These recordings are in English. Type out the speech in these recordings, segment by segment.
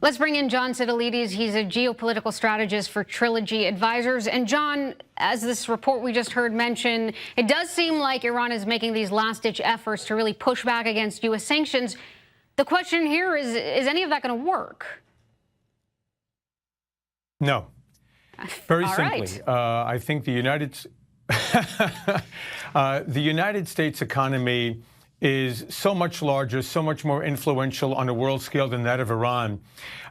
Let's bring in John Sitilides. He's a geopolitical strategist for Trilogy Advisors. And John, as this report we just heard mention, it does seem like Iran is making these last-ditch efforts to really push back against U.S. sanctions. The question here is any of that going to work? No. Very All simply, right. I think the United States economy is so much larger, so much more influential on a world scale than that of Iran.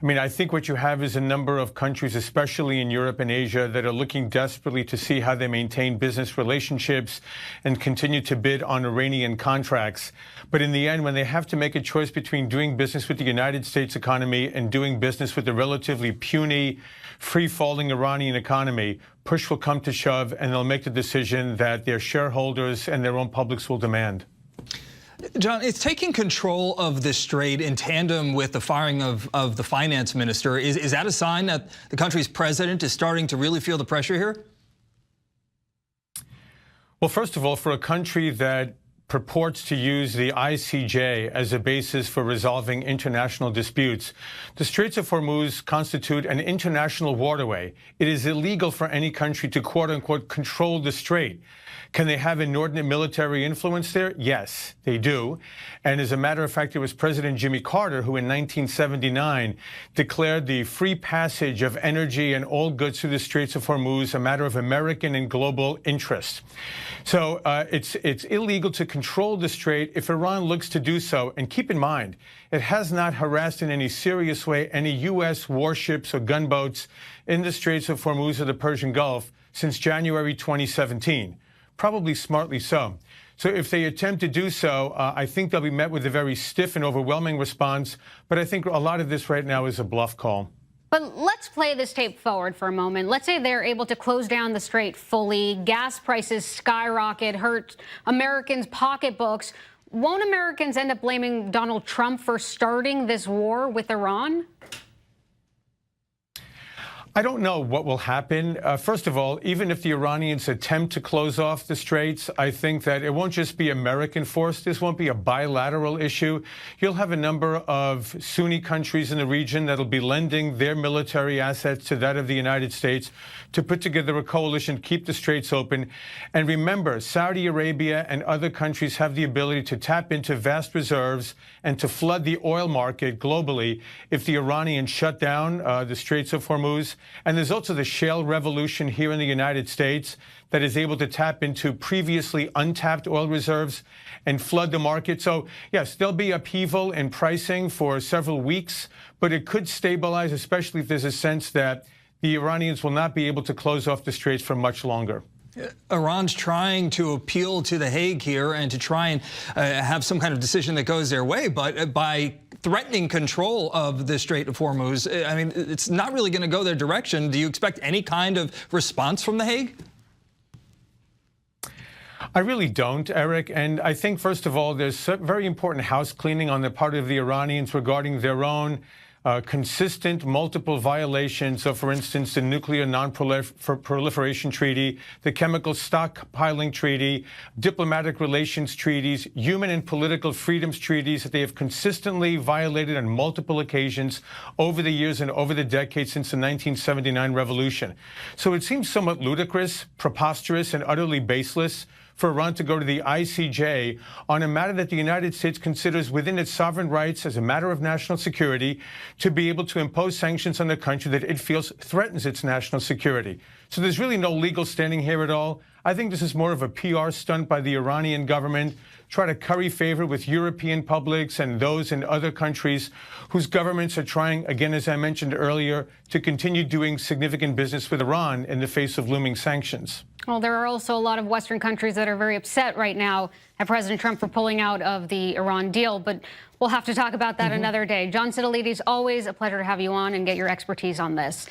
I mean, I think what you have is a number of countries, especially in Europe and Asia, that are looking desperately to see how they maintain business relationships and continue to bid on Iranian contracts. But in the end, when they have to make a choice between doing business with the United States economy and doing business with the relatively puny, free-falling Iranian economy, push will come to shove, and they'll make the decision that their shareholders and their own publics will demand. John, it's taking control of the strait in tandem with the firing of the finance minister. Is that a sign that the country's president is starting to really feel the pressure here? Well, first of all, for a country that purports to use the ICJ as a basis for resolving international disputes, the Straits of Hormuz constitute an international waterway. It is illegal for any country to, quote-unquote, control the strait. Can they have inordinate military influence there? Yes, they do. And as a matter of fact, it was President Jimmy Carter who in 1979 declared the free passage of energy and all goods through the Straits of Hormuz a matter of American and global interest. So it's illegal to control the strait if Iran looks to do so. And keep in mind, it has not harassed in any serious way any U.S. warships or gunboats in the Straits of Hormuz or the Persian Gulf since January 2017. Probably smartly so. So if they attempt to do so, I think they'll be met with a very stiff and overwhelming response. But I think a lot of this right now is a bluff call. But let's play this tape forward for a moment. Let's say they're able to close down the strait fully. Gas prices skyrocket, hurt Americans' pocketbooks. Won't Americans end up blaming Donald Trump for starting this war with Iran? I don't know what will happen. First of all, even if the Iranians attempt to close off the straits, I think that it won't just be American force. This won't be a bilateral issue. You'll have a number of Sunni countries in the region that'll be lending their military assets to that of the United States to put together a coalition, keep the straits open. And remember, Saudi Arabia and other countries have the ability to tap into vast reserves and to flood the oil market globally if the Iranians shut down the Straits of Hormuz. And there's also the shale revolution here in the United States that is able to tap into previously untapped oil reserves and flood the market. So, yes, there'll be upheaval in pricing for several weeks, but it could stabilize, especially if there's a sense that the Iranians will not be able to close off the straits for much longer. Iran's trying to appeal to The Hague here and to try and have some kind of decision that goes their way, but by threatening control of the Strait of Hormuz, I mean, it's not really going to go their direction. Do you expect any kind of response from The Hague? I really don't, Eric. And I think, first of all, there's very important house cleaning on the part of the Iranians regarding their own consistent multiple violations of, for instance, the Nuclear Non-Proliferation Treaty, the Chemical Stockpiling Treaty, diplomatic relations treaties, human and political freedoms treaties that they have consistently violated on multiple occasions over the years and over the decades since the 1979 revolution. So it seems somewhat ludicrous, preposterous, and utterly baseless for Iran to go to the ICJ on a matter that the United States considers within its sovereign rights as a matter of national security to be able to impose sanctions on a country that it feels threatens its national security. So there's really no legal standing here at all. I think this is more of a PR stunt by the Iranian government, try to curry favor with European publics and those in other countries whose governments are trying, again, as I mentioned earlier, to continue doing significant business with Iran in the face of looming sanctions. Well, there are also a lot of Western countries that are very upset right now at President Trump for pulling out of the Iran deal, but we'll have to talk about that another day. John Sitilides, always a pleasure to have you on and get your expertise on this.